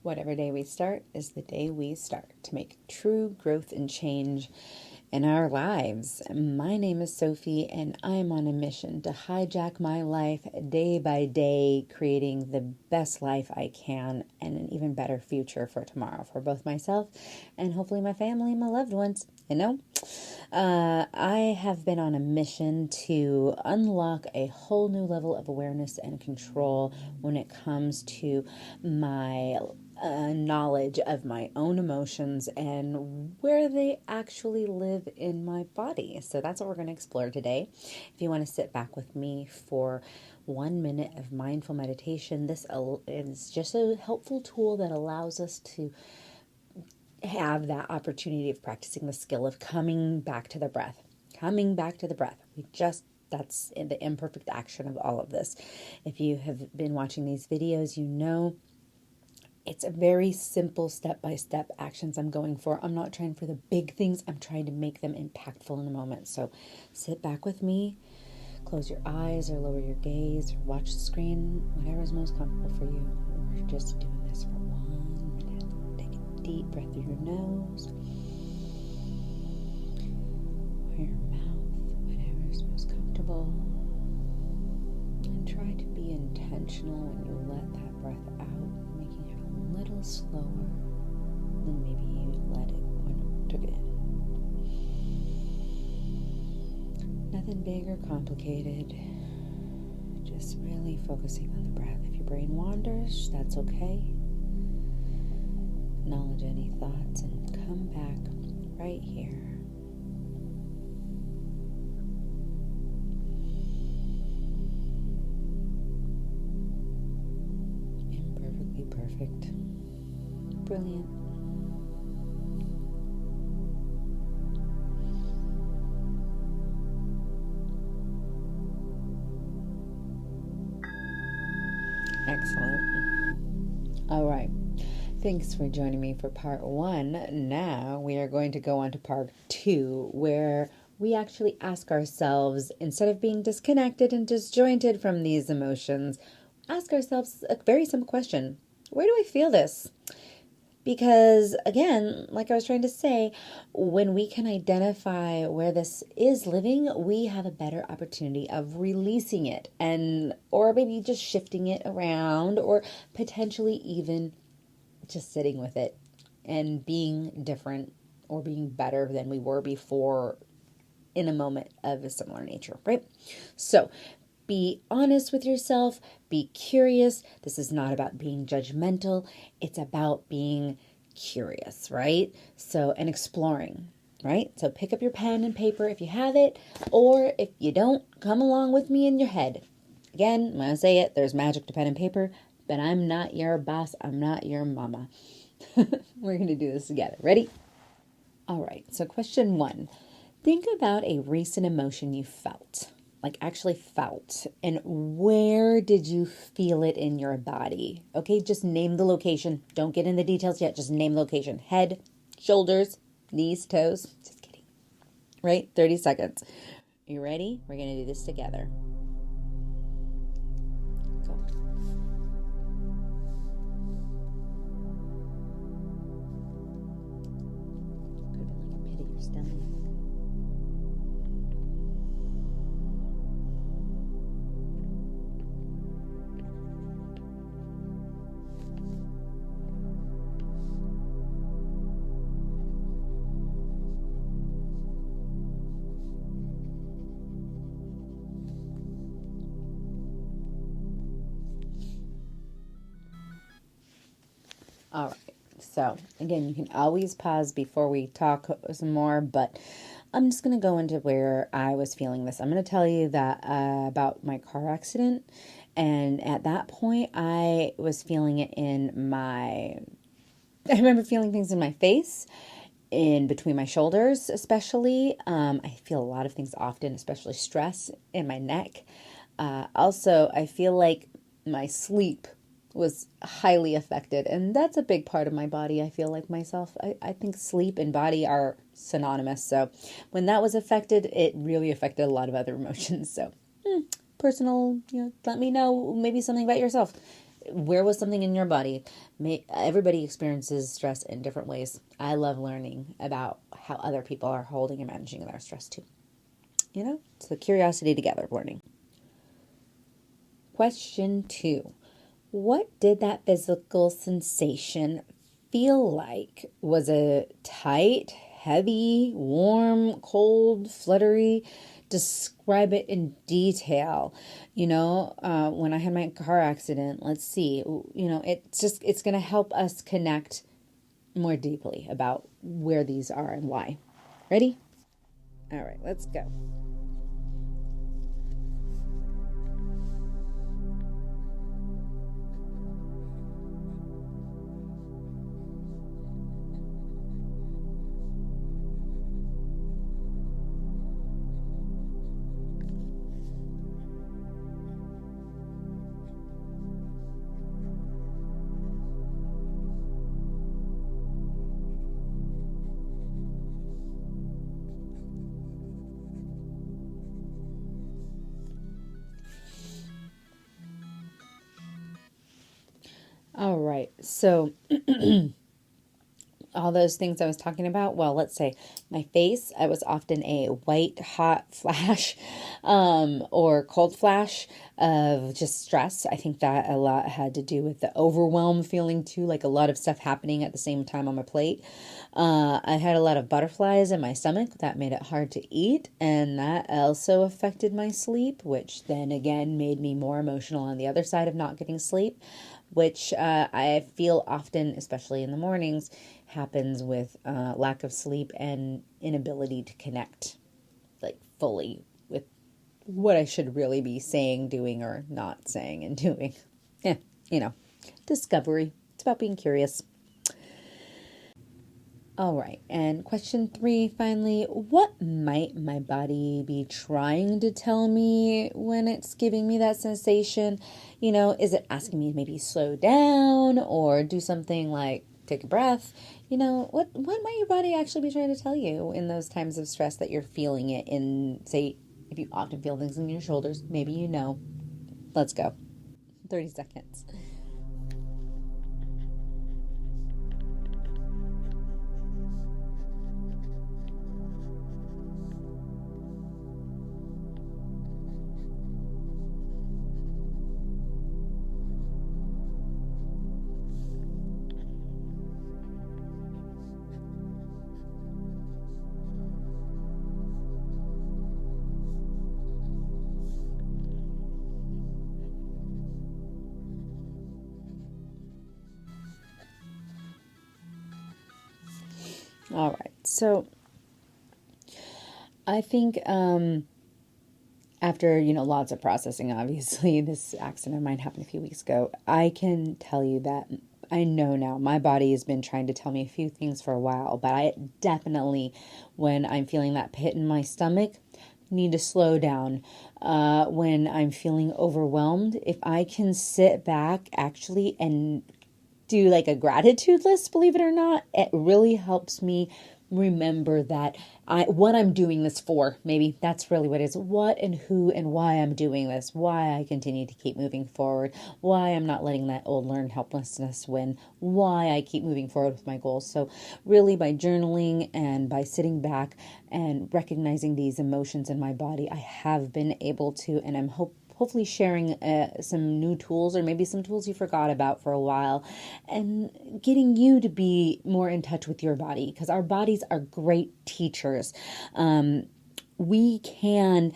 Whatever day we start is the day we start to make true growth and change in our lives. My name is Sophie, and I'm on a mission to hijack my life day by day, creating the best life I can and an even better future for tomorrow for both myself and hopefully my family and my loved ones. I have been on a mission to unlock a whole new level of awareness and control when it comes to my knowledge of my own emotions and where they actually live in my body. So that's what we're going to explore today. If you want to sit back with me for 1 minute of mindful meditation, this is just a helpful tool that allows us to have that opportunity of practicing the skill of coming back to the breath. That's the imperfect action of all of this. If you have been watching these videos, you know it's a very simple step-by-step actions I'm going for. I'm not trying for the big things. I'm trying to make them impactful in the moment. So sit back with me, close your eyes or lower your gaze or watch the screen, whatever is most comfortable for you. We're just doing this for 1 minute. Take a deep breath through your nose or your mouth, whatever is most comfortable. And try to be intentional when you let that breath out, making it a little slower than maybe you let it when you took it in. Nothing big or complicated, just really focusing on the breath. If your brain wanders, that's okay. Acknowledge any thoughts and come back right here. Imperfectly perfect. Brilliant. Excellent. All right. Thanks for joining me for part 1. Now we are going to go on to part 2, where we actually ask ourselves, instead of being disconnected and disjointed from these emotions, ask ourselves a very simple question. Where do I feel this? Because again, like I was trying to say, when we can identify where this is living, we have a better opportunity of releasing it or maybe just shifting it around or potentially even just sitting with it and being different or being better than we were before in a moment of a similar nature, right? So be honest with yourself, be curious. This is not about being judgmental. It's about being curious, right? So, and exploring, right? So pick up your pen and paper if you have it, or if you don't, come along with me in your head. Again, when I say it, there's magic to pen and paper, but I'm not your boss. I'm not your mama. We're going to do this together. Ready? All right. So question 1, think about a recent emotion you felt. Like actually felt, and where did you feel it in your body? Okay, just name the location. Don't get in the details yet. Just name the location. Head, shoulders, knees, toes. Just kidding. Right? 30 seconds. You ready? We're going to do this together. Go. Could have been like a pit of your stomach. All right. So again, you can always pause before we talk some more, but I'm just going to go into where I was feeling this. I'm going to tell you that about my car accident. And at that point, I was feeling it I remember feeling things in my face, in between my shoulders, especially. I feel a lot of things often, especially stress in my neck. Also, I feel like my sleep was highly affected, and that's a big part of my body. I feel like myself. I think sleep and body are synonymous. So when that was affected, it really affected a lot of other emotions. So personal, let me know maybe something about yourself. Where was something in your body? Everybody experiences stress in different ways. I love learning about how other people are holding and managing their stress too. It's the curiosity together learning. Question 2. What did that physical sensation feel like? Was it tight, heavy, warm, cold, fluttery? Describe it in detail. When I had my car accident, let's see, it's going to help us connect more deeply about where these are and why. Ready? All right, let's go. All right, so all those things I was talking about, well, let's say my face, I was often a white hot flash or cold flash of just stress. I think that a lot had to do with the overwhelm feeling too, like a lot of stuff happening at the same time on my plate. I had a lot of butterflies in my stomach. That made it hard to eat, and that also affected my sleep, which then again made me more emotional on the other side of not getting sleep, which I feel often, especially in the mornings, happens with lack of sleep and inability to connect like fully with what I should really be saying, doing, or not saying and doing. Discovery. It's about being curious. All right, and question 3, finally, what might my body be trying to tell me when it's giving me that sensation? Is it asking me to maybe slow down or do something like take a breath? What might your body actually be trying to tell you in those times of stress that you're feeling it in, say, if you often feel things in your shoulders, maybe Let's go. 30 seconds. All right, so I think after, lots of processing, obviously, this accident of mine happened a few weeks ago, I can tell you that I know now my body has been trying to tell me a few things for a while, but I definitely, when I'm feeling that pit in my stomach, need to slow down. When I'm feeling overwhelmed, if I can sit back actually and do like a gratitude list, believe it or not, it really helps me remember that what I'm doing this for. Maybe that's really what it is. What and who and why I'm doing this. Why I continue to keep moving forward. Why I'm not letting that old learned helplessness win. Why I keep moving forward with my goals. So really by journaling and by sitting back and recognizing these emotions in my body, I have been able to, and I'm hopefully sharing some new tools or maybe some tools you forgot about for a while and getting you to be more in touch with your body, because our bodies are great teachers. We can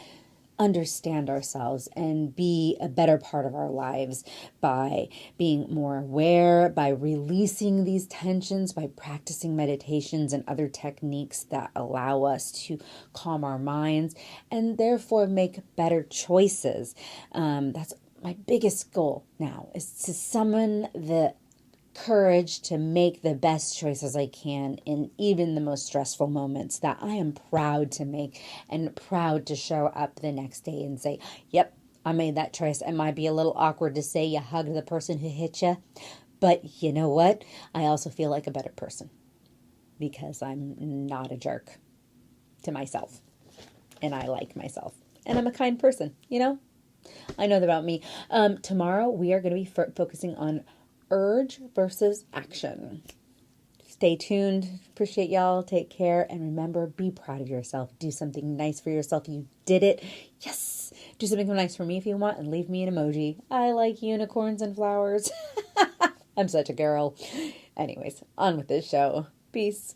understand ourselves and be a better part of our lives by being more aware, by releasing these tensions, by practicing meditations and other techniques that allow us to calm our minds and therefore make better choices. That's my biggest goal now, is to summon the courage to make the best choices I can in even the most stressful moments that I am proud to make, and proud to show up the next day and say, yep, I made that choice. It might be a little awkward to say you hugged the person who hit you, but you know what? I also feel like a better person because I'm not a jerk to myself, and I like myself, and I'm a kind person, I know that about me. Tomorrow we are going to be focusing on urge versus action. Stay tuned. Appreciate y'all. Take care. And remember, be proud of yourself. Do something nice for yourself. You did it. Yes. Do something nice for me if you want and leave me an emoji. I like unicorns and flowers. I'm such a girl. Anyways, on with this show. Peace.